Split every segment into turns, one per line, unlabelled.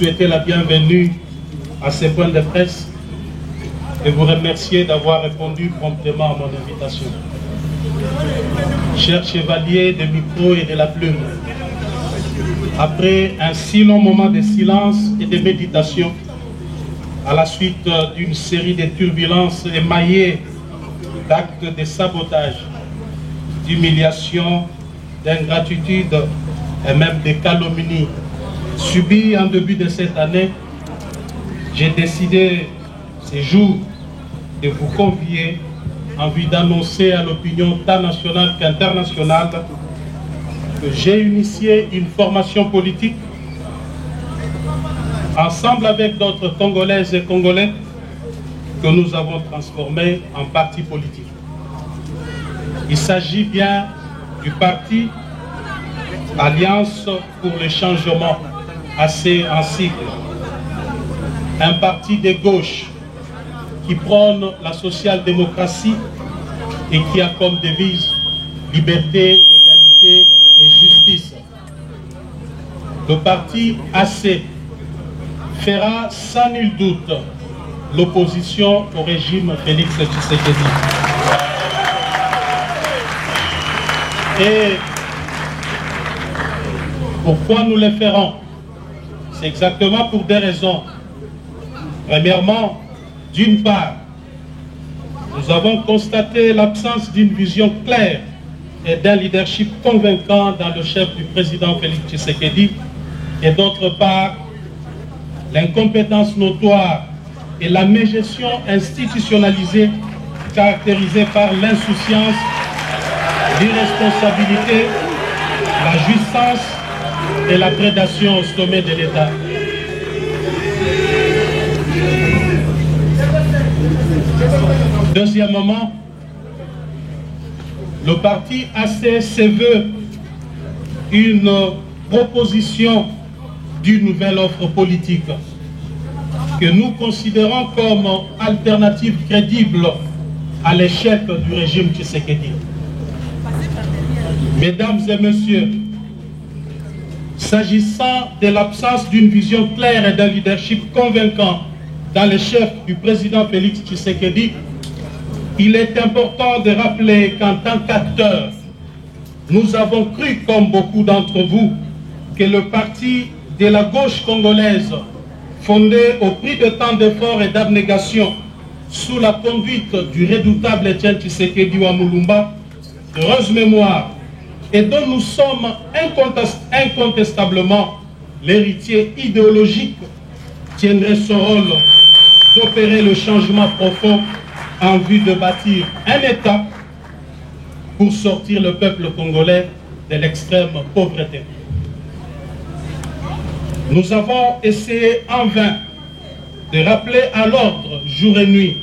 souhaiter la bienvenue à ces points de presse et vous remercier d'avoir répondu promptement à mon invitation. Chers chevaliers de micro et de la plume, après un si long moment de silence et de méditation, à la suite d'une série de turbulences émaillées d'actes de sabotage, d'humiliation, d'ingratitude et même de calomnie subis en début de cette année, j'ai décidé ce jour de vous convier en vue d'annoncer à l'opinion tant nationale qu'internationale que j'ai initié une formation politique ensemble avec d'autres Congolaises et Congolais que nous avons transformé en parti politique. Il s'agit bien du parti Alliance pour le changement, assez en sigle. Un parti de gauche qui prône la social-démocratie et qui a comme devise liberté, égalité et justice. Le parti AC fera sans nul doute l'opposition au régime Félix Tshisekedi. Et pourquoi nous le ferons? C'est exactement pour des raisons. Premièrement, d'une part, nous avons constaté l'absence d'une vision claire et d'un leadership convaincant dans le chef du président Félix Tshisekedi, et d'autre part, l'incompétence notoire et la mégestion institutionnalisée caractérisée par l'insouciance, l'irresponsabilité, la jouissance et la prédation au sommet de l'État. Deuxièmement, le parti AC se veut une proposition d'une nouvelle offre politique que nous considérons comme alternative crédible à l'échec du régime Tshisekedi. Mesdames et messieurs, s'agissant de l'absence d'une vision claire et d'un leadership convaincant dans le chef du président Félix Tshisekedi, il est important de rappeler qu'en tant qu'acteurs, nous avons cru, comme beaucoup d'entre vous, que le parti de la gauche congolaise, fondé au prix de tant d'efforts et d'abnégation, sous la conduite du redoutable Etienne Tshisekedi Wamulumba, heureuse mémoire, et dont nous sommes incontestablement l'héritier idéologique, tiendrait son rôle d'opérer le changement profond en vue de bâtir un État pour sortir le peuple congolais de l'extrême pauvreté. Nous avons essayé en vain de rappeler à l'ordre jour et nuit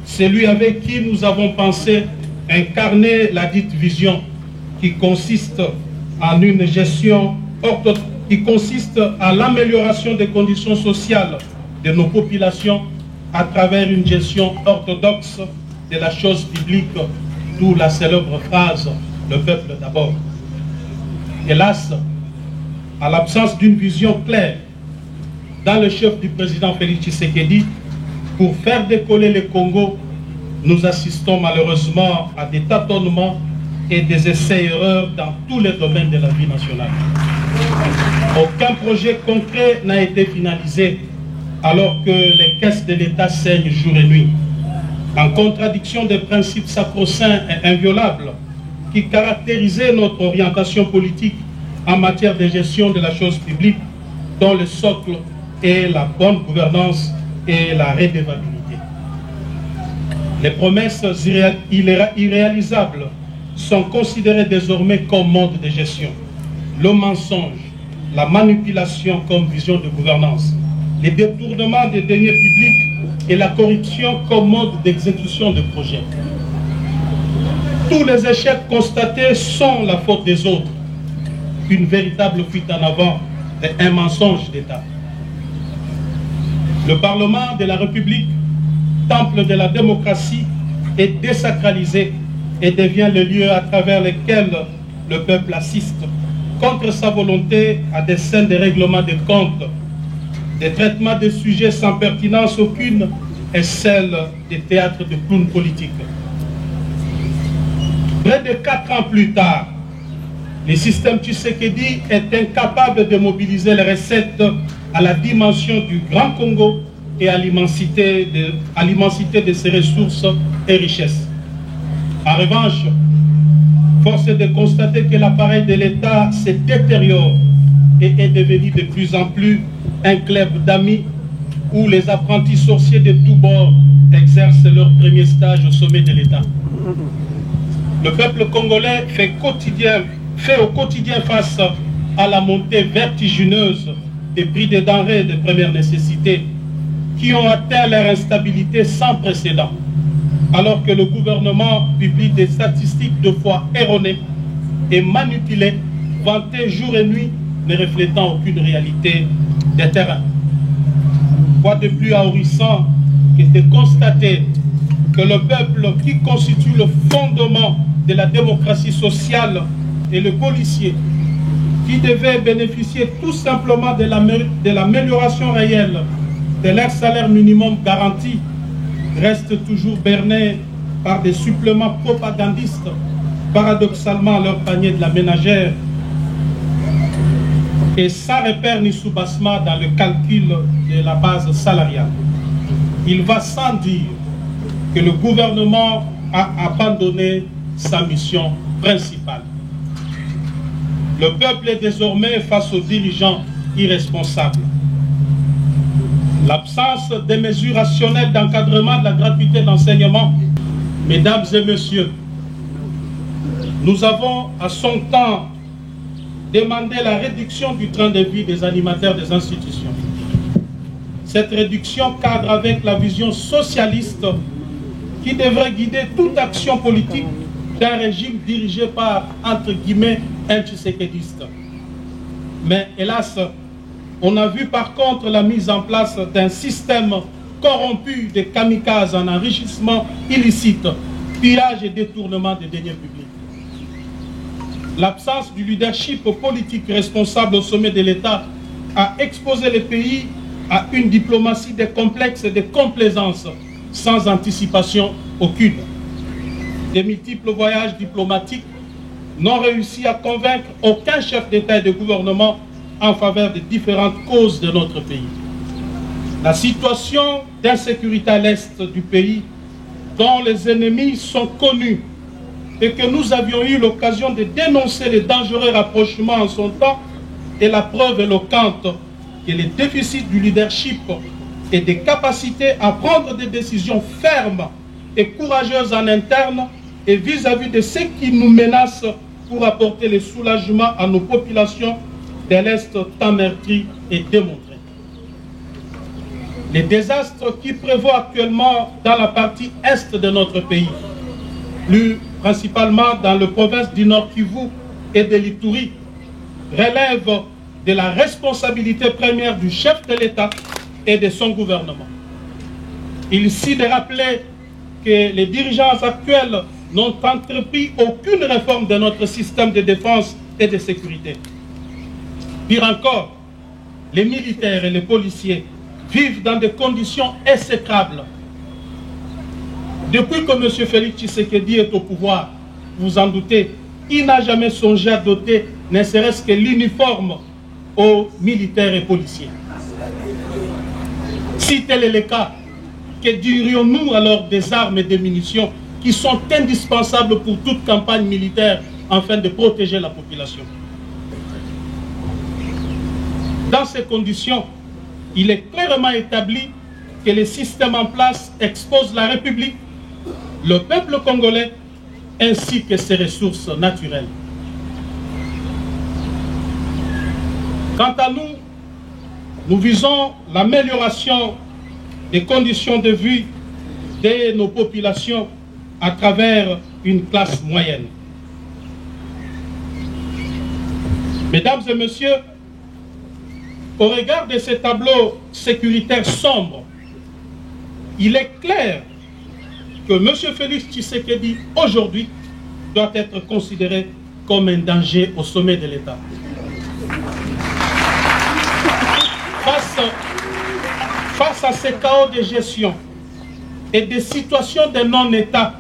celui avec qui nous avons pensé incarner la dite vision qui consiste en une gestion qui consiste à l'amélioration des conditions sociales de nos populations à travers une gestion orthodoxe de la chose publique, d'où la célèbre phrase « le peuple d'abord ». Hélas, à l'absence d'une vision claire dans le chef du président Félix Tshisekedi, pour faire décoller le Congo, nous assistons malheureusement à des tâtonnements et des essais-erreurs dans tous les domaines de la vie nationale. Aucun projet concret n'a été finalisé alors que les caisses de l'État saignent jour et nuit, en contradiction des principes sacro-saints et inviolables qui caractérisaient notre orientation politique en matière de gestion de la chose publique, dont le socle est la bonne gouvernance et la redevabilité. Les promesses irréalisables sont considérées désormais comme mode de gestion. Le mensonge, la manipulation comme vision de gouvernance, les détournements des deniers publics et la corruption comme mode d'exécution de projets. Tous les échecs constatés sont la faute des autres, une véritable fuite en avant et un mensonge d'État. Le Parlement de la République, temple de la démocratie, est désacralisé et devient le lieu à travers lequel le peuple assiste, contre sa volonté, à des scènes de règlement de comptes des traitements de sujets sans pertinence aucune est celle des théâtres de clowns politiques. Près de 4 ans plus tard, le système Tshisekedi est incapable de mobiliser les recettes à la dimension du Grand Congo et à l'immensité de ses ressources et richesses. En revanche, force est de constater que l'appareil de l'État se détériore et est devenu de plus en plus un club d'amis où les apprentis sorciers de tous bords exercent leur premier stage au sommet de l'État. Le peuple congolais fait au quotidien face à la montée vertigineuse des prix des denrées de première nécessité qui ont atteint leur instabilité sans précédent, alors que le gouvernement publie des statistiques de fois erronées et manipulées, vantées jour et nuit, ne reflétant aucune réalité des terrains. Quoi de plus ahurissant que de constater que le peuple qui constitue le fondement de la démocratie sociale et le policier qui devait bénéficier tout simplement de l'amélioration réelle de leur salaire minimum garanti reste toujours berné par des suppléments propagandistes, paradoxalement à leur panier de la ménagère, et sans repère ni soubassement dans le calcul de la base salariale. Il va sans dire que le gouvernement a abandonné sa mission principale. Le peuple est désormais face aux dirigeants irresponsables. L'absence des mesures rationnelles d'encadrement de la gratuité d'enseignement. Mesdames et messieurs, nous avons à son temps demandé la réduction du train de vie des animateurs des institutions. Cette réduction cadre avec la vision socialiste qui devrait guider toute action politique d'un régime dirigé par, entre guillemets, un tshisekédiste. Mais hélas, on a vu par contre la mise en place d'un système corrompu de kamikazes en enrichissement illicite, pillage et détournement des deniers publics. L'absence du leadership politique responsable au sommet de l'État a exposé le pays à une diplomatie de complexe et de complaisance sans anticipation aucune. Des multiples voyages diplomatiques n'ont réussi à convaincre aucun chef d'État et de gouvernement en faveur des différentes causes de notre pays. La situation d'insécurité à l'est du pays, dont les ennemis sont connus et que nous avions eu l'occasion de dénoncer les dangereux rapprochements en son temps, est la preuve éloquente que les déficits du leadership et des capacités à prendre des décisions fermes et courageuses en interne et vis-à-vis de ceux qui nous menacent pour apporter le soulagement à nos populations de l'Est tant meurtri et démontré. Les désastres qui prévoient actuellement dans la partie est de notre pays, plus principalement dans la province du Nord Kivu et de l'Ituri, relèvent de la responsabilité première du chef de l'État et de son gouvernement. Il est de rappeler que les dirigeants actuels n'ont entrepris aucune réforme de notre système de défense et de sécurité. Pire encore, les militaires et les policiers vivent dans des conditions exécrables. Depuis que M. Félix Tshisekedi est au pouvoir, vous en doutez, il n'a jamais songé à doter ne serait-ce que l'uniforme aux militaires et policiers. Si tel est le cas, que dirions-nous alors des armes et des munitions qui sont indispensables pour toute campagne militaire afin de protéger la population? Dans ces conditions, il est clairement établi que le système en place expose la République, le peuple congolais, ainsi que ses ressources naturelles. Quant à nous, nous visons l'amélioration des conditions de vie de nos populations à travers une classe moyenne. Mesdames et messieurs, au regard de ces tableaux sécuritaires sombres, il est clair que M. Félix Tshisekedi, aujourd'hui, doit être considéré comme un danger au sommet de l'État. Face Face à ces chaos de gestion et des situations de non-État,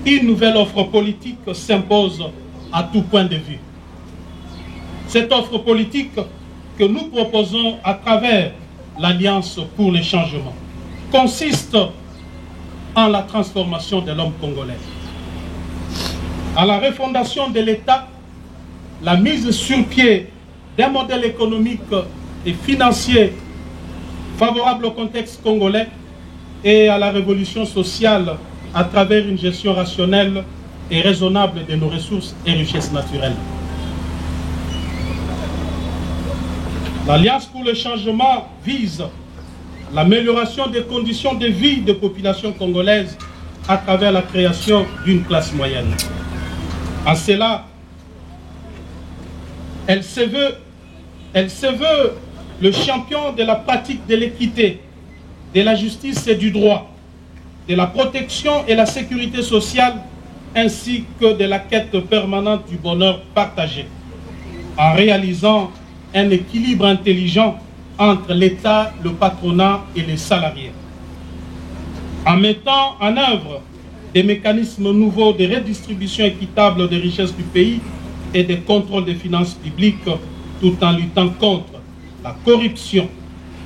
une nouvelle offre politique s'impose à tout point de vue. Cette offre politique que nous proposons à travers l'Alliance pour le changement consiste en la transformation de l'homme congolais, à la refondation de l'État, la mise sur pied d'un modèle économique et financier favorable au contexte congolais et à la révolution sociale à travers une gestion rationnelle et raisonnable de nos ressources et richesses naturelles. L'Alliance pour le changement vise l'amélioration des conditions de vie des populations congolaises à travers la création d'une classe moyenne. En cela, elle se veut le champion de la pratique de l'équité, de la justice et du droit, de la protection et la sécurité sociale, ainsi que de la quête permanente du bonheur partagé, en réalisant un équilibre intelligent entre l'État, le patronat et les salariés, en mettant en œuvre des mécanismes nouveaux de redistribution équitable des richesses du pays et de contrôle des finances publiques, tout en luttant contre la corruption,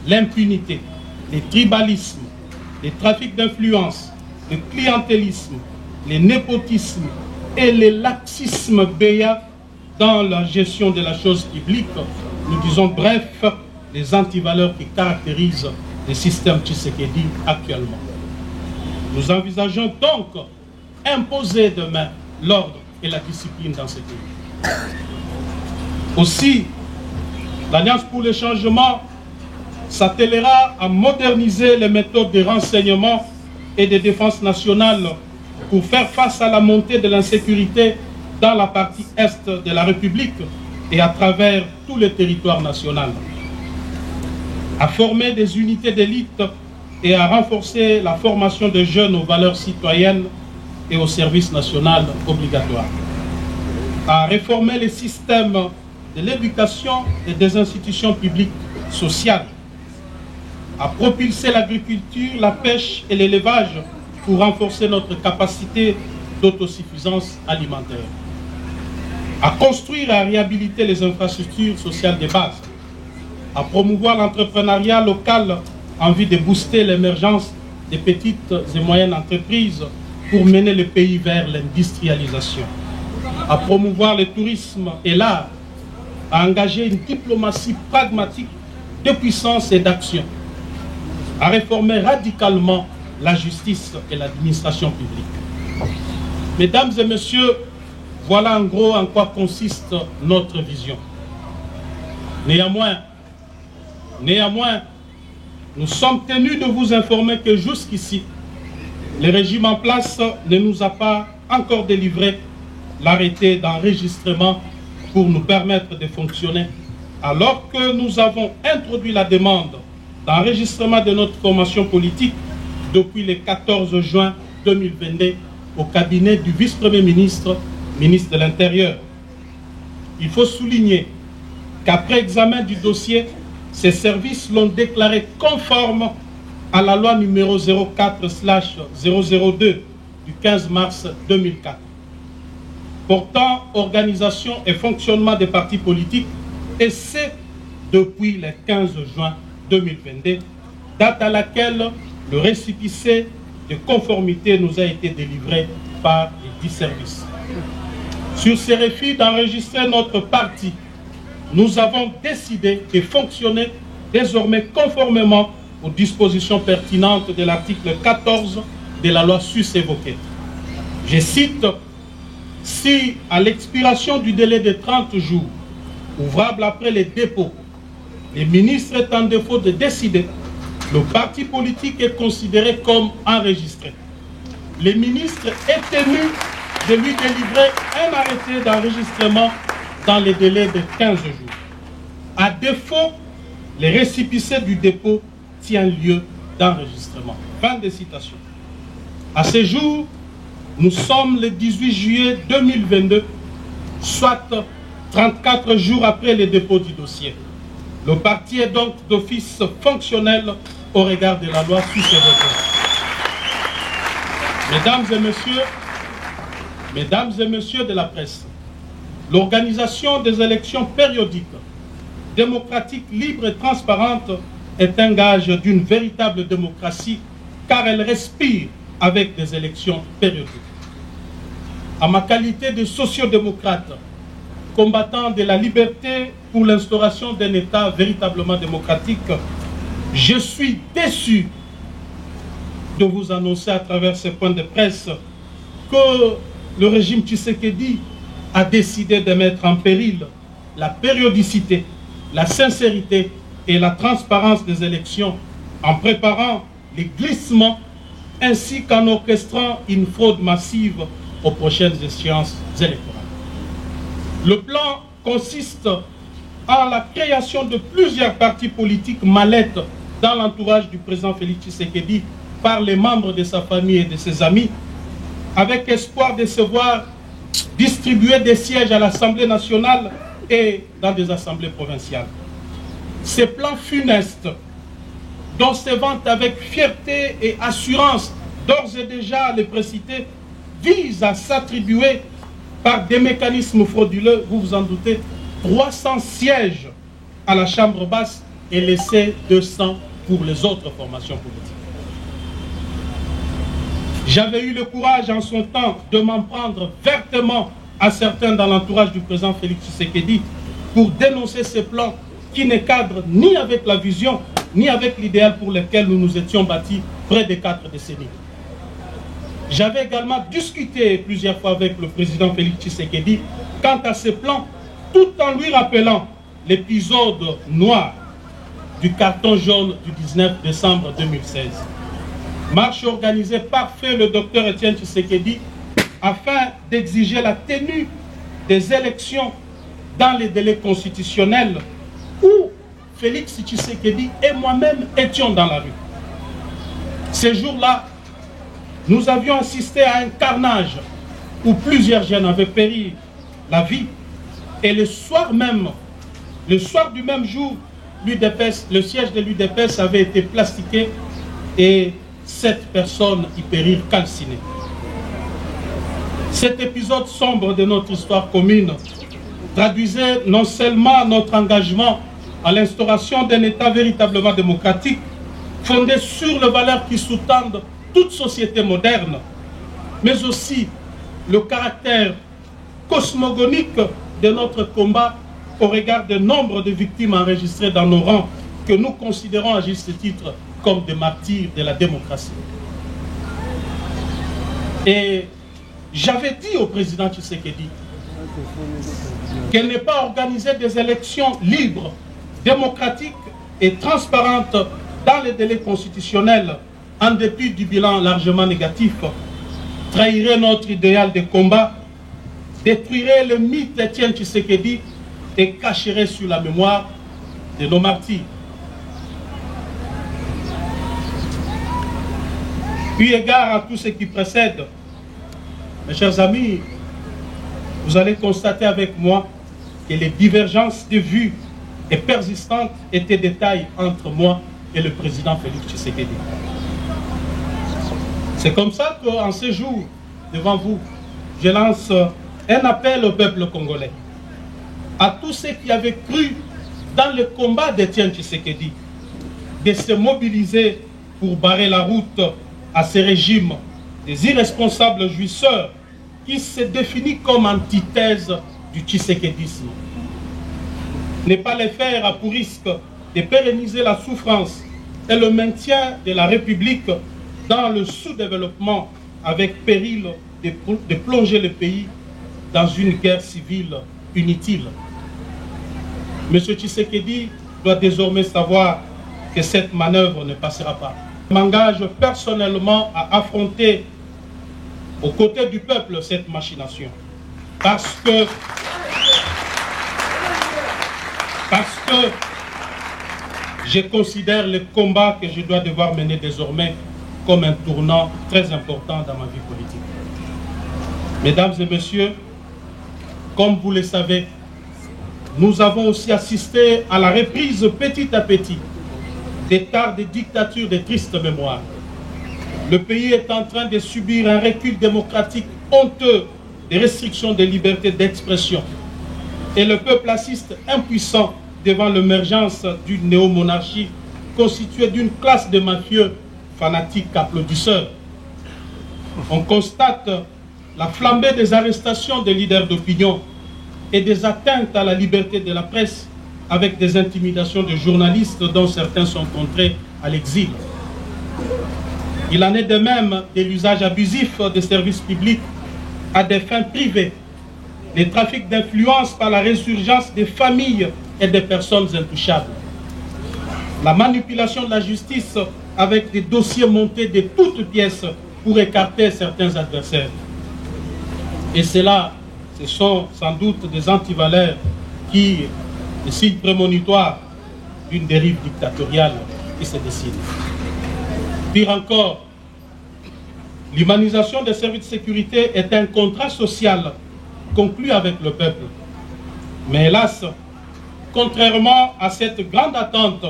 l'impunité, les tribalismes, les trafics d'influence, le clientélisme, les népotismes et les laxismes béats dans la gestion de la chose publique. Nous disons bref, les antivaleurs qui caractérisent le système Tshisekedi actuellement. Nous envisageons donc imposer demain l'ordre et la discipline dans ce pays. Aussi, l'Alliance pour le changement s'attellera à moderniser les méthodes de renseignement et de défense nationale pour faire face à la montée de l'insécurité dans la partie est de la République et à travers tout le territoire national, à former des unités d'élite et à renforcer la formation des jeunes aux valeurs citoyennes et au service national obligatoire, à réformer les systèmes de l'éducation et des institutions publiques sociales, à propulser l'agriculture, la pêche et l'élevage pour renforcer notre capacité d'autosuffisance alimentaire, à construire et à réhabiliter les infrastructures sociales de base, à promouvoir l'entrepreneuriat local en vue de booster l'émergence des petites et moyennes entreprises pour mener le pays vers l'industrialisation, à promouvoir le tourisme et l'art, à engager une diplomatie pragmatique de puissance et d'action, à réformer radicalement la justice et l'administration publique. Mesdames et messieurs, voilà en gros en quoi consiste notre vision. Néanmoins, nous sommes tenus de vous informer que jusqu'ici, le régime en place ne nous a pas encore délivré l'arrêté d'enregistrement pour nous permettre de fonctionner, alors que nous avons introduit la demande d'enregistrement de notre formation politique depuis le 14 juin 2022 au cabinet du vice-premier ministre, ministre de l'Intérieur. Il faut souligner qu'après examen du dossier, ces services l'ont déclaré conforme à la loi numéro 04/002 du 15 mars 2004, portant organisation et fonctionnement des partis politiques, et c'est depuis le 15 juin 2022, date à laquelle le récépissé de conformité nous a été délivré par les 10 services. Sur ces refus d'enregistrer notre parti, nous avons décidé de fonctionner désormais conformément aux dispositions pertinentes de l'article 14 de la loi sus-évoquée. Je cite: si à l'expiration du délai de 30 jours, ouvrable après les dépôts, les ministres est en défaut de décider, le parti politique est considéré comme enregistré. Les ministres est tenu de lui délivrer un arrêté d'enregistrement dans les délais de 15 jours. À défaut, les récépissés du dépôt tient lieu d'enregistrement. Fin de citation. À ce jour, nous sommes le 18 juillet 2022, soit 34 jours après le dépôt du dossier. Le parti est donc d'office fonctionnel au regard de la loi sous ses réserves. Mesdames et messieurs de la presse, l'organisation des élections périodiques, démocratiques, libres et transparentes est un gage d'une véritable démocratie car elle respire avec des élections périodiques. À ma qualité de sociodémocrate, combattant de la liberté pour l'instauration d'un État véritablement démocratique, je suis déçu de vous annoncer à travers ces points de presse que le régime Tshisekedi a décidé de mettre en péril la périodicité, la sincérité et la transparence des élections en préparant les glissements ainsi qu'en orchestrant une fraude massive aux prochaines échéances électorales. Le plan consiste en la création de plusieurs partis politiques mallettes dans l'entourage du président Félix Tshisekedi par les membres de sa famille et de ses amis, avec espoir de se voir distribuer des sièges à l'Assemblée nationale et dans des assemblées provinciales. Ces plans funestes, dont se vante avec fierté et assurance d'ores et déjà les précités, visent à s'attribuer par des mécanismes frauduleux, vous vous en doutez, 300 sièges à la Chambre basse et laisser 200 pour les autres formations politiques. J'avais eu le courage en son temps de m'en prendre vertement à certains dans l'entourage du président Félix Tshisekedi pour dénoncer ces plans qui ne cadrent ni avec la vision, ni avec l'idéal pour lequel nous nous étions bâtis près de 4 décennies. J'avais également discuté plusieurs fois avec le président Félix Tshisekedi quant à ces plans, tout en lui rappelant l'épisode noir du carton jaune du 19 décembre 2016. Marche organisée par feu le docteur Étienne Tshisekedi afin d'exiger la tenue des élections dans les délais constitutionnels où Félix Tshisekedi et moi-même étions dans la rue. Ces jours-là, nous avions assisté à un carnage où plusieurs jeunes avaient péri la vie et le soir du même jour, le siège de l'UDPS avait été plastiqué et 7 personnes y périrent calcinées. Cet épisode sombre de notre histoire commune traduisait non seulement notre engagement à l'instauration d'un État véritablement démocratique, fondé sur les valeurs qui sous-tendent toute société moderne, mais aussi le caractère cosmogonique de notre combat au regard du nombre de victimes enregistrées dans nos rangs, que nous considérons à juste titre comme des martyrs de la démocratie. Et j'avais dit au président Tshisekedi qu'elle n'est pas organisée des élections libres, démocratiques et transparentes dans les délais constitutionnels, en dépit du bilan largement négatif, trahirait notre idéal de combat, détruirait le mythe d'Étienne Tshisekedi et cacherait sur la mémoire de nos martyrs. Eu égard à tout ce qui précède, mes chers amis, vous allez constater avec moi que les divergences de vues et persistantes étaient des tailles entre moi et le président Félix Tshisekedi. C'est comme ça qu'en ce jour, devant vous, je lance un appel au peuple congolais, à tous ceux qui avaient cru dans le combat d'Étienne Tshisekedi, de se mobiliser pour barrer la route à ces régimes des irresponsables jouisseurs qui se définissent comme antithèse du tshisekédisme. Ne pas les faire a pour risque de pérenniser la souffrance et le maintien de la République dans le sous-développement avec péril de plonger le pays dans une guerre civile inutile. M. Tshisekedi doit désormais savoir que cette manœuvre ne passera pas. Je m'engage personnellement à affronter aux côtés du peuple cette machination. Parce que je considère le combat que je dois devoir mener désormais comme un tournant très important dans ma vie politique. Mesdames et messieurs, comme vous le savez, nous avons aussi assisté à la reprise petit à petit des tares de dictatures de triste mémoire. Le pays est en train de subir un recul démocratique honteux, des restrictions des libertés d'expression. Et le peuple assiste impuissant devant l'émergence d'une néomonarchie constituée d'une classe de mafieux fanatiques applaudisseurs. On constate la flambée des arrestations des leaders d'opinion et des atteintes à la liberté de la presse avec des intimidations de journalistes dont certains sont contraints à l'exil. Il en est de même de l'usage abusif des services publics à des fins privées, les trafics d'influence par la résurgence des familles et des personnes intouchables, la manipulation de la justice avec des dossiers montés de toutes pièces pour écarter certains adversaires. Et cela, ce sont sans doute des antivaleurs qui, le signe prémonitoire d'une dérive dictatoriale qui se dessine. Pire encore, l'humanisation des services de sécurité est un contrat social conclu avec le peuple. Mais hélas, contrairement à cette grande attente,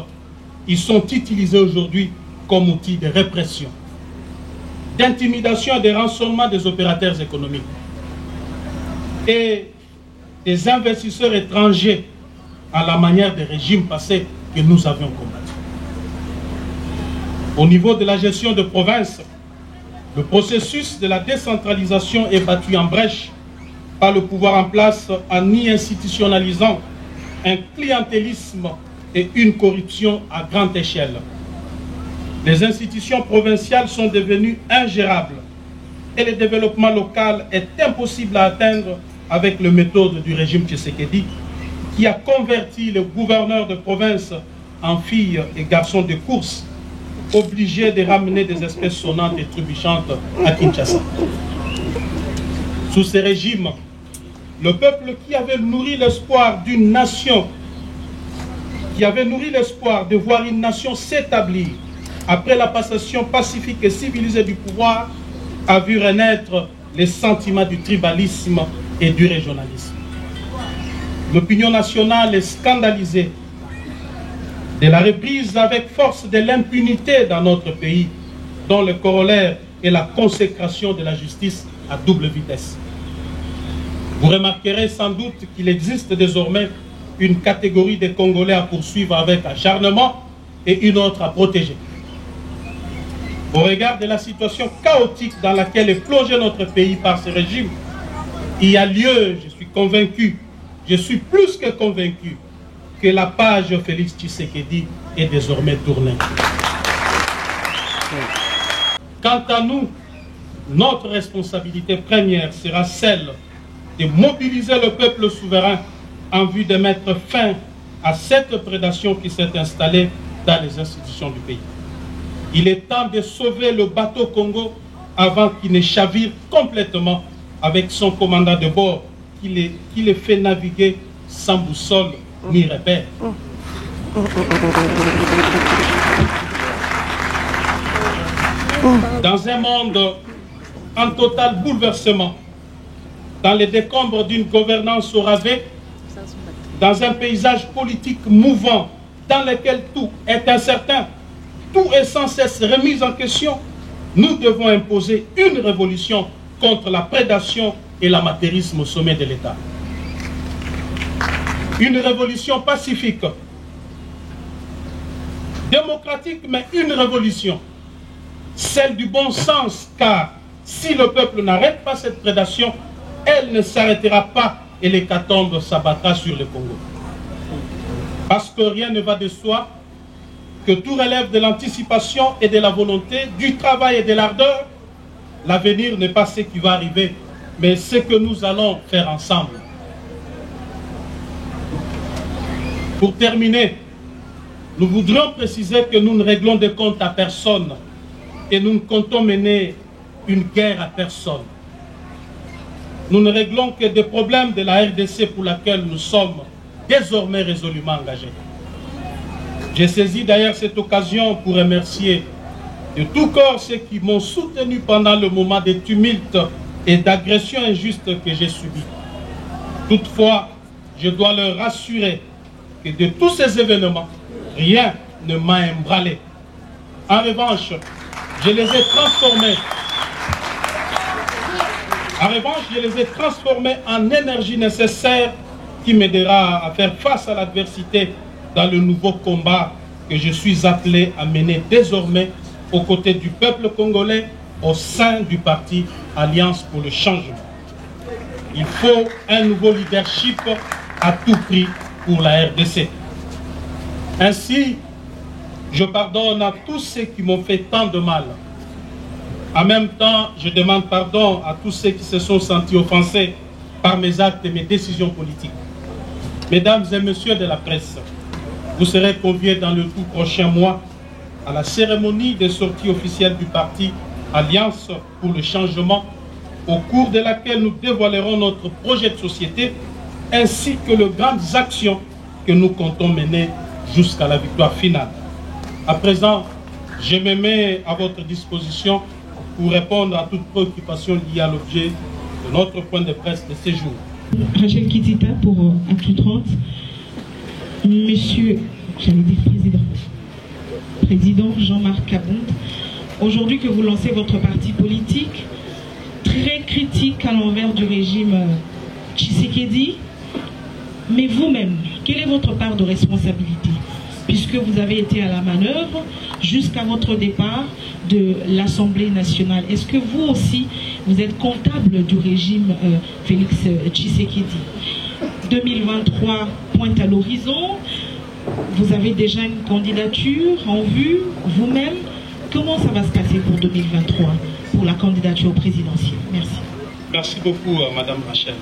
ils sont utilisés aujourd'hui comme outil de répression, d'intimidation et de rançonnement des opérateurs économiques et des investisseurs étrangers à la manière des régimes passés que nous avions combattus. Au niveau de la gestion de province, le processus de la décentralisation est battu en brèche par le pouvoir en place en y institutionnalisant un clientélisme et une corruption à grande échelle. Les institutions provinciales sont devenues ingérables et le développement local est impossible à atteindre avec les méthodes du régime Tshisekedi qui a converti les gouverneurs de province en filles et garçons de course, obligés de ramener des espèces sonnantes et trébuchantes à Kinshasa. Sous ces régimes, le peuple qui avait nourri l'espoir d'une nation, qui avait nourri l'espoir de voir une nation s'établir après la passation pacifique et civilisée du pouvoir, a vu renaître les sentiments du tribalisme et du régionalisme. L'opinion nationale est scandalisée de la reprise avec force de l'impunité dans notre pays, dont le corollaire est la consécration de la justice à double vitesse. Vous remarquerez sans doute qu'il existe désormais une catégorie de Congolais à poursuivre avec acharnement et une autre à protéger. Au regard de la situation chaotique dans laquelle est plongé notre pays par ce régime, il y a lieu, je suis convaincu, je suis plus que convaincu, que la page Félix Tshisekedi est désormais tournée. Quant à nous, notre responsabilité première sera celle de mobiliser le peuple souverain en vue de mettre fin à cette prédation qui s'est installée dans les institutions du pays. Il est temps de sauver le bateau Congo avant qu'il ne chavire complètement avec son commandant de bord qui les fait naviguer sans boussole ni repère. Dans un monde en total bouleversement, dans les décombres d'une gouvernance au rabais, dans un paysage politique mouvant, dans lequel tout est incertain, tout est sans cesse remis en question, nous devons imposer une révolution contre la prédation et l'amateurisme au sommet de l'État. Une révolution pacifique, démocratique, mais une révolution, celle du bon sens, car si le peuple n'arrête pas cette prédation, elle ne s'arrêtera pas et l'hécatombe s'abattra sur le Congo. Parce que rien ne va de soi, que tout relève de l'anticipation et de la volonté, du travail et de l'ardeur. L'avenir n'est pas ce qui va arriver, mais ce que nous allons faire ensemble. Pour terminer, nous voudrions préciser que nous ne réglons des comptes à personne et nous ne comptons mener une guerre à personne. Nous ne réglons que des problèmes de la RDC pour laquelle nous sommes désormais résolument engagés. J'ai saisi d'ailleurs cette occasion pour remercier de tout cœur ceux qui m'ont soutenu pendant le moment de tumulte et d'agression injuste que j'ai subi. Toutefois, je dois leur rassurer que de tous ces événements, rien ne m'a ébranlé. En revanche, je les ai transformés. En énergie nécessaire qui m'aidera à faire face à l'adversité dans le nouveau combat que je suis appelé à mener désormais aux côtés du peuple congolais au sein du parti Alliance pour le changement. Il faut un nouveau leadership à tout prix pour la RDC. Ainsi, je pardonne à tous ceux qui m'ont fait tant de mal. En même temps, je demande pardon à tous ceux qui se sont sentis offensés par mes actes et mes décisions politiques. Mesdames et messieurs de la presse, vous serez conviés dans le tout prochain mois à la cérémonie de sortie officielle du parti Alliance pour le changement, au cours de laquelle nous dévoilerons notre projet de société ainsi que les grandes actions que nous comptons mener jusqu'à la victoire finale. À présent, je me mets à votre disposition pour répondre à toute préoccupation liée à l'objet de notre point de presse de ce jour.
Rachel Kitita pour Actu 30. Monsieur, j'allais dire président Jean-Marc Kabonde, aujourd'hui que vous lancez votre parti politique, très critique à l'envers du régime Tshisekedi, mais vous-même, quelle est votre part de responsabilité? Puisque vous avez été à la manœuvre jusqu'à votre départ de l'Assemblée nationale. Est-ce que vous aussi, vous êtes comptable du régime Félix Tshisekedi? 2023 pointe à l'horizon. Vous avez déjà une candidature en vue, vous-même. Comment ça va se passer pour 2023, pour la candidature présidentielle? Merci.
Merci beaucoup, Madame Rachel.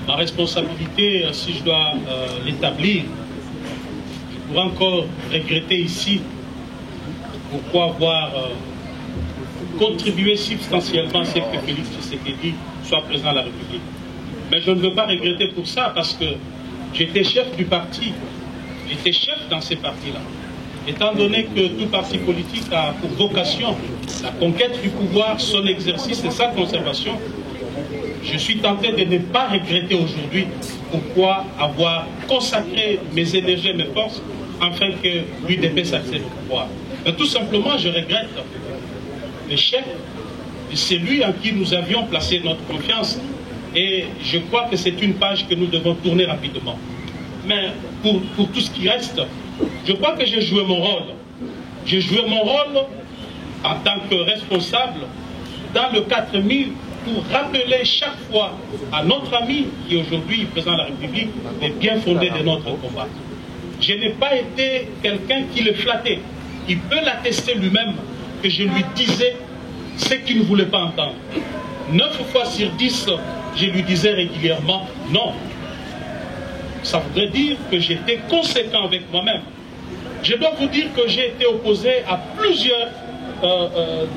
Ma responsabilité, si je dois l'établir, je pourrais encore regretter ici pourquoi avoir contribué substantiellement à ce que Félix Tshisekedi soit président de la République. Mais je ne veux pas regretter pour ça parce que j'étais chef du parti, j'étais chef dans ces partis-là. Étant donné que tout parti politique a pour vocation la conquête du pouvoir, son exercice et sa conservation, je suis tenté de ne pas regretter aujourd'hui pourquoi avoir consacré mes énergies et mes forces afin que l'UDP s'accède au pouvoir. Mais tout simplement, je regrette l'échec de celui en qui nous avions placé notre confiance. Et je crois que c'est une page que nous devons tourner rapidement. Mais pour tout ce qui reste, je crois que j'ai joué mon rôle. J'ai joué mon rôle en tant que responsable dans le 4000 pour rappeler chaque fois à notre ami qui est aujourd'hui président de la République les bien fondés de notre combat. Je n'ai pas été quelqu'un qui le flattait. Il peut l'attester lui-même que je lui disais ce qu'il ne voulait pas entendre. 9 fois sur 10, je lui disais régulièrement non. Ça voudrait dire que j'étais conséquent avec moi-même. Je dois vous dire que j'ai été opposé à plusieurs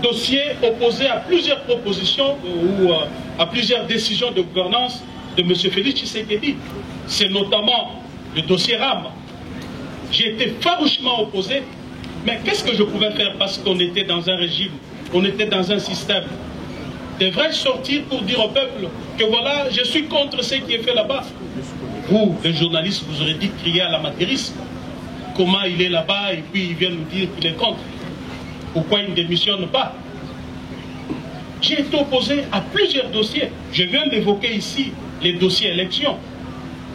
dossiers, opposé à plusieurs propositions ou à plusieurs décisions de gouvernance de M. Félix Tshisekedi. C'est notamment le dossier RAM. J'ai été farouchement opposé, mais qu'est-ce que je pouvais faire parce qu'on était dans un régime, on était dans un système. Devrais-je sortir pour dire au peuple que voilà, je suis contre ce qui est fait là-bas? Vous, les journalistes, vous aurez dit de crier à l'amateurisme. Comment il est là-bas et puis il vient nous dire qu'il est contre. Pourquoi il ne démissionne pas? J'ai été opposé à plusieurs dossiers. Je viens d'évoquer ici les dossiers élections.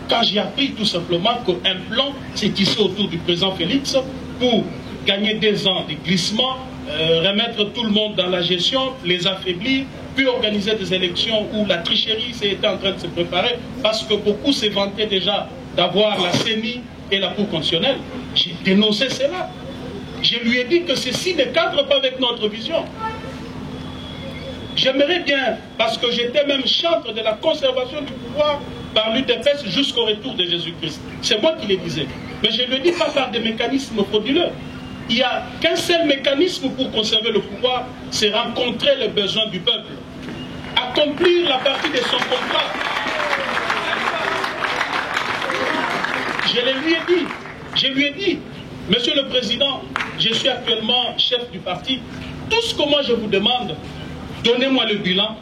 Quand j'ai appris tout simplement qu'un plan s'est tissé autour du président Félix pour gagner 2 ans de glissement, remettre tout le monde dans la gestion, les affaiblir, puis organiser des élections où la tricherie était en train de se préparer parce que beaucoup se vantaient déjà d'avoir la CENI et la Cour constitutionnelle. J'ai dénoncé cela. Je lui ai dit que ceci ne cadre pas avec notre vision. J'aimerais bien, parce que j'étais même chantre de la conservation du pouvoir par l'UDPS jusqu'au retour de Jésus-Christ. C'est moi qui le disais. Mais je ne le dis pas par des mécanismes frauduleux. Il n'y a qu'un seul mécanisme pour conserver le pouvoir, c'est rencontrer les besoins du peuple. Accomplir la partie de son contrat. Je lui ai dit, Monsieur le Président, je suis actuellement chef du parti. Tout ce que moi je vous demande, donnez-moi le bilan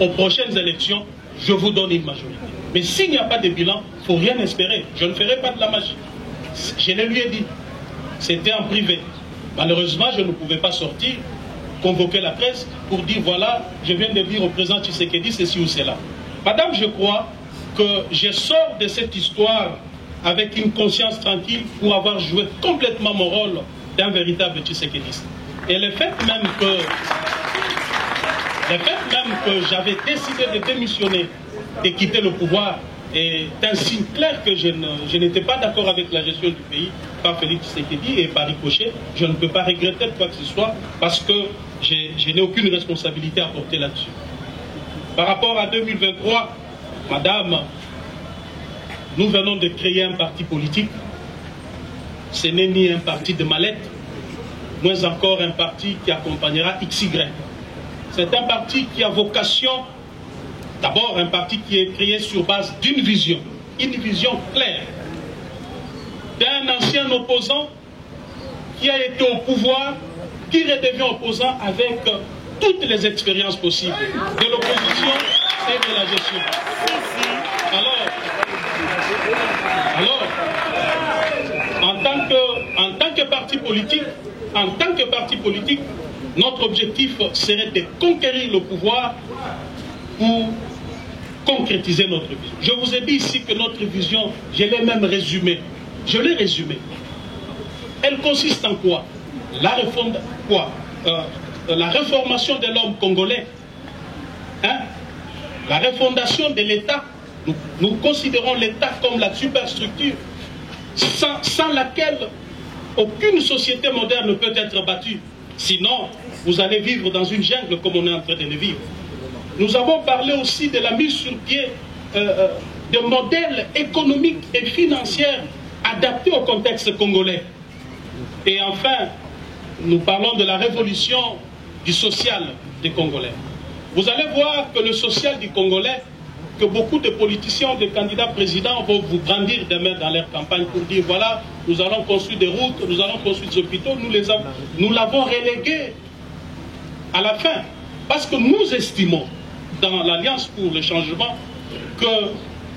aux prochaines élections. je vous donne une majorité. Mais s'il n'y a pas de bilan, il ne faut rien espérer. Je ne ferai pas de la magie. Je le lui ai dit. C'était en privé. Malheureusement, je ne pouvais pas sortir, convoquer la presse pour dire voilà, je viens de dire au président Tshisekedi ceci ou cela. Madame, je crois que je sors de cette histoire avec une conscience tranquille pour avoir joué complètement mon rôle d'un véritable Tshisekediste. Et le fait même que j'avais décidé de démissionner, de quitter le pouvoir, est un signe clair que je n'étais pas d'accord avec la gestion du pays par Félix Tshisekedi, et par ricochet, je ne peux pas regretter quoi que ce soit parce que je n'ai aucune responsabilité à porter là-dessus. Par rapport à 2023, madame, nous venons de créer un parti politique. Ce n'est ni un parti de mallette, moins encore un parti qui accompagnera XY. C'est un parti qui a vocation, d'abord un parti qui est créé sur base d'une vision, une vision claire, d'un ancien opposant qui a été au pouvoir, qui redevient opposant avec toutes les expériences possibles de l'opposition et de la gestion. Alors, en tant que parti politique, notre objectif serait de conquérir le pouvoir pour concrétiser notre vision. Je vous ai dit ici que notre vision, je l'ai même résumée. Je l'ai résumée. Elle consiste en quoi? La réformation de l'homme congolais. La refondation de l'État. Nous considérons l'État comme la superstructure sans laquelle aucune société moderne ne peut être battue. Sinon, vous allez vivre dans une jungle comme on est en train de le vivre. Nous avons parlé aussi de la mise sur pied de modèles économiques et financiers adaptés au contexte congolais. Et enfin, nous parlons de la révolution du social des Congolais. Vous allez voir que le social du Congolais, que beaucoup de politiciens, de candidats présidents vont vous brandir demain dans leur campagne pour dire voilà, nous allons construire des routes, nous allons construire des hôpitaux, nous l'avons relégué à la fin. Parce que nous estimons, dans l'Alliance pour le changement, que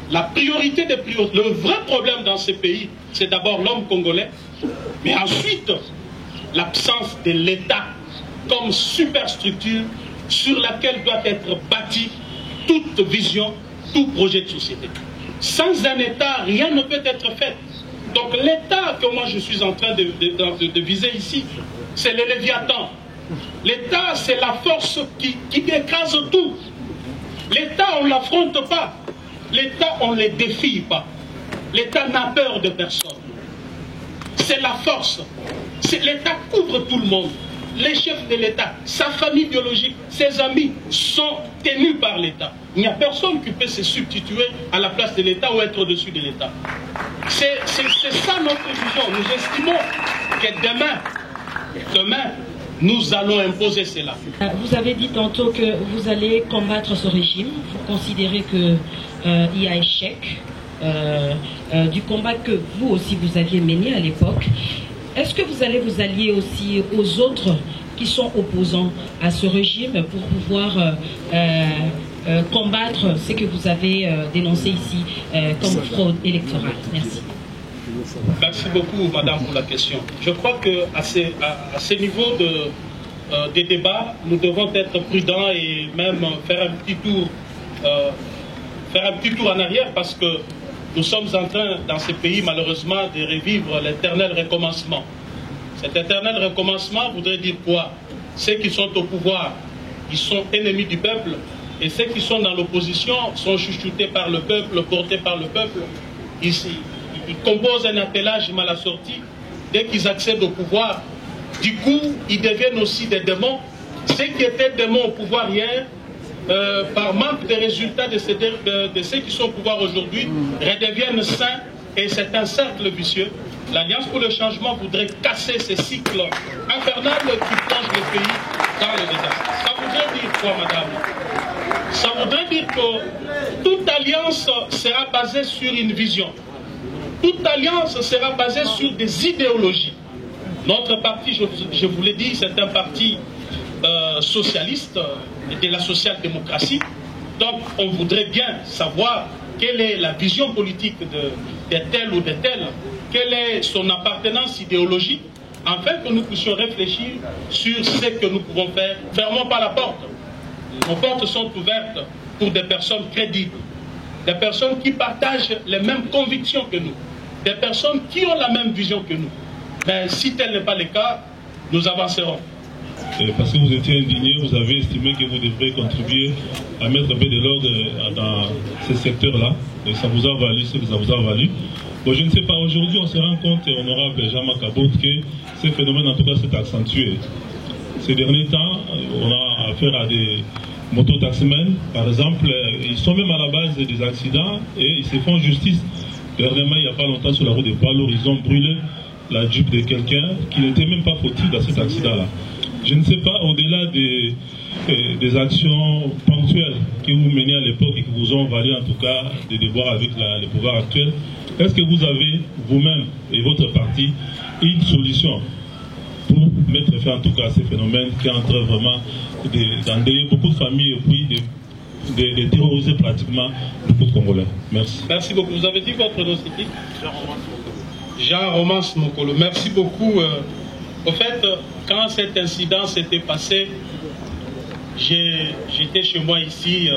la priorité des priorités, le vrai problème dans ce pays, c'est d'abord l'homme congolais, mais ensuite l'absence de l'État comme superstructure sur laquelle doit être bâtie toute vision, tout projet de société. Sans un État, rien ne peut être fait. Donc l'État que moi je suis en train de viser ici, c'est le Léviathan. L'État, c'est la force qui écrase tout. L'État, on ne l'affronte pas. L'État, on ne le défie pas. L'État n'a peur de personne. C'est la force. L'État couvre tout le monde. Les chefs de l'État, sa famille biologique, ses amis sont tenus par l'État. Il n'y a personne qui peut se substituer à la place de l'État ou être au-dessus de l'État. C'est ça notre vision. Nous estimons que demain, nous allons imposer cela.
Vous avez dit tantôt que vous allez combattre ce régime. Vous considérez qu'il y a échec du combat que vous aussi vous aviez mené à l'époque. Est-ce que vous allez vous allier aussi aux autres qui sont opposants à ce régime pour pouvoir combattre ce que vous avez dénoncé ici comme fraude électorale? Merci.
Merci beaucoup, madame, pour la question. Je crois qu'à ce niveau des débats, nous devons être prudents et même faire un petit tour en arrière parce que nous sommes en train, dans ce pays, malheureusement, de revivre l'éternel recommencement. Cet éternel recommencement voudrait dire quoi? Ceux qui sont au pouvoir, ils sont ennemis du peuple, et ceux qui sont dans l'opposition sont chuchotés par le peuple, portés par le peuple. Ils composent un attelage mal assorti. Dès qu'ils accèdent au pouvoir, du coup, ils deviennent aussi des démons. Ceux qui étaient démons au pouvoir hier, par manque de résultats de ceux qui sont au pouvoir aujourd'hui, redeviennent saints, et c'est un cercle vicieux. L'Alliance pour le changement voudrait casser ce cycle infernal qui plonge le pays dans le désastre. Ça voudrait dire quoi, madame? Ça voudrait dire que toute alliance sera basée sur une vision. Toute alliance sera basée sur des idéologies. Notre parti, je vous l'ai dit, c'est un parti socialiste, de la social-démocratie. Donc on voudrait bien savoir quelle est la vision politique de tel ou de tel, quelle est son appartenance idéologique, afin que nous puissions réfléchir sur ce que nous pouvons faire. Fermons pas la porte. Nos portes sont ouvertes pour des personnes crédibles, des personnes qui partagent les mêmes convictions que nous, des personnes qui ont la même vision que nous. Mais si tel n'est pas le cas, nous avancerons.
Parce que vous étiez indigné, vous avez estimé que vous devrez contribuer à mettre un peu de l'ordre dans ces secteurs-là. Et ça vous a valu ce que ça vous a valu. Bon, je ne sais pas, aujourd'hui on se rend compte, honorable Jean-Marc Aboud, que ce phénomène en tout cas s'est accentué. Ces derniers temps, on a affaire à des mototaximens, par exemple, ils sont même à la base des accidents et ils se font justice. Dernièrement, il n'y a pas longtemps, sur la route de Palour, ils ont brûlé la Jeep de quelqu'un qui n'était même pas fautif dans cet accident-là. Je ne sais pas, au-delà des actions ponctuelles que vous menez à l'époque et qui vous ont valu en tout cas des déboires avec le pouvoir actuel, est-ce que vous avez vous-même et votre parti une solution pour mettre fin en tout cas à ces phénomènes qui est en train vraiment d'endeuiller beaucoup de familles et puis de terroriser pratiquement beaucoup de Congolais? Merci.
Merci beaucoup. Vous avez dit votre nom, c'est qui? Jean Romance Mokolo. Merci beaucoup. Au fait, quand cet incident s'était passé, j'étais chez moi ici,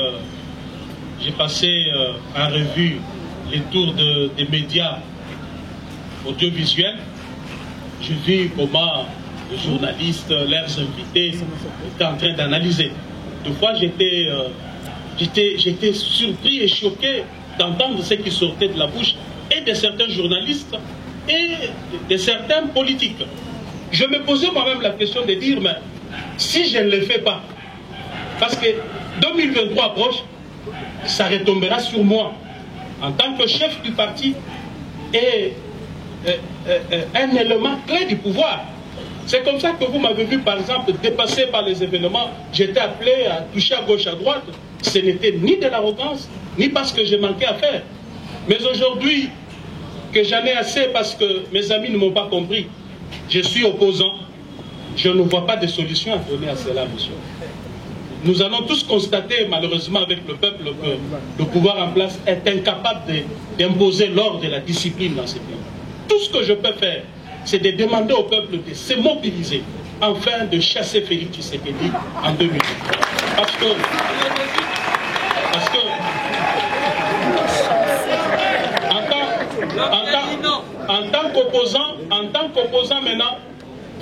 j'ai passé en revue les tours des médias audiovisuels. J'ai vu comment les journalistes, leurs invités étaient en train d'analyser. Deux fois, j'étais surpris et choqué d'entendre ce qui sortait de la bouche et de certains journalistes et de certains politiques. Je me posais moi-même la question de dire, mais si je ne le fais pas, parce que 2023 approche, ça retombera sur moi en tant que chef du parti et un élément clé du pouvoir. C'est comme ça que vous m'avez vu, par exemple, dépassé par les événements. J'étais appelé à toucher à gauche, à droite. Ce n'était ni de l'arrogance, ni parce que j'ai manqué à faire. Mais aujourd'hui, que j'en ai assez parce que mes amis ne m'ont pas compris, je suis opposant. Je ne vois pas de solution à donner à cela, monsieur. Nous allons tous constater, malheureusement, avec le peuple, que le pouvoir en place est incapable d'imposer l'ordre et la discipline dans ce pays. Tout ce que je peux faire, c'est de demander au peuple de se mobiliser afin de chasser Félix Tshisekedi en 2020. Parce que en tant qu'opposant maintenant,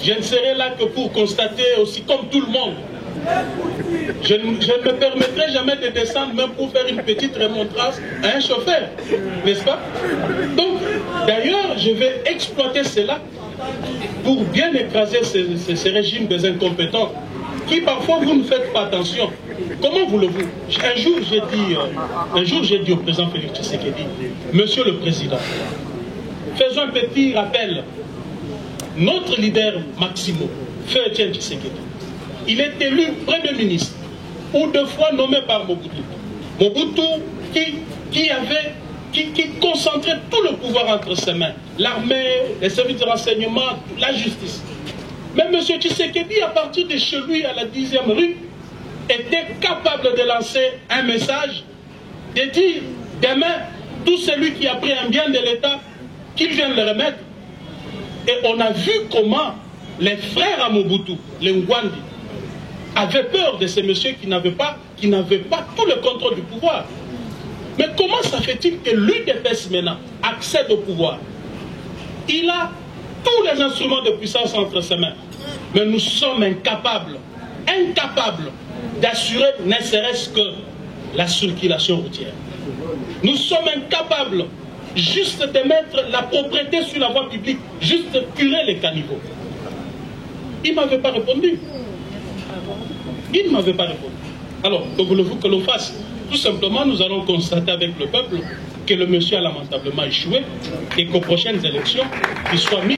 je ne serai là que pour constater aussi comme tout le monde. Je ne me permettrai jamais de descendre même pour faire une petite remontrance à un chauffeur, n'est-ce pas? Donc, d'ailleurs, je vais exploiter cela pour bien écraser ces régimes des incompétents qui parfois vous ne faites pas attention. Comment voulez-vous? Un jour j'ai dit au président Félix Tshisekedi, Monsieur le Président, faisons un petit rappel. Notre leader Maximo, Feu Etienne Tshisekedi, il est élu Premier ministre, ou 2 fois nommé par Mobutu. Mobutu qui concentrait tout le pouvoir entre ses mains. L'armée, les services de renseignement, la justice. Mais M. Tshisekedi, à partir de chez lui, à la 10e rue, était capable de lancer un message, de dire, demain, tout celui qui a pris un bien de l'État, qu'il vienne le remettre. Et on a vu comment les frères à Mobutu, les Ngwandi, avaient peur de ces messieurs qui n'avaient pas tout le contrôle du pouvoir. Mais comment ça fait-il que l'UDPS maintenant accède au pouvoir? Il a tous les instruments de puissance entre ses mains. Mais nous sommes incapables d'assurer ne serait-ce que la circulation routière. Nous sommes incapables juste de mettre la propriété sur la voie publique, juste de curer les caniveaux. Il ne m'avait pas répondu. Il ne m'avait pas répondu. Alors, que voulez-vous que l'on fasse? Tout simplement, nous allons constater avec le peuple que le monsieur a lamentablement échoué et qu'aux prochaines élections, il soit mis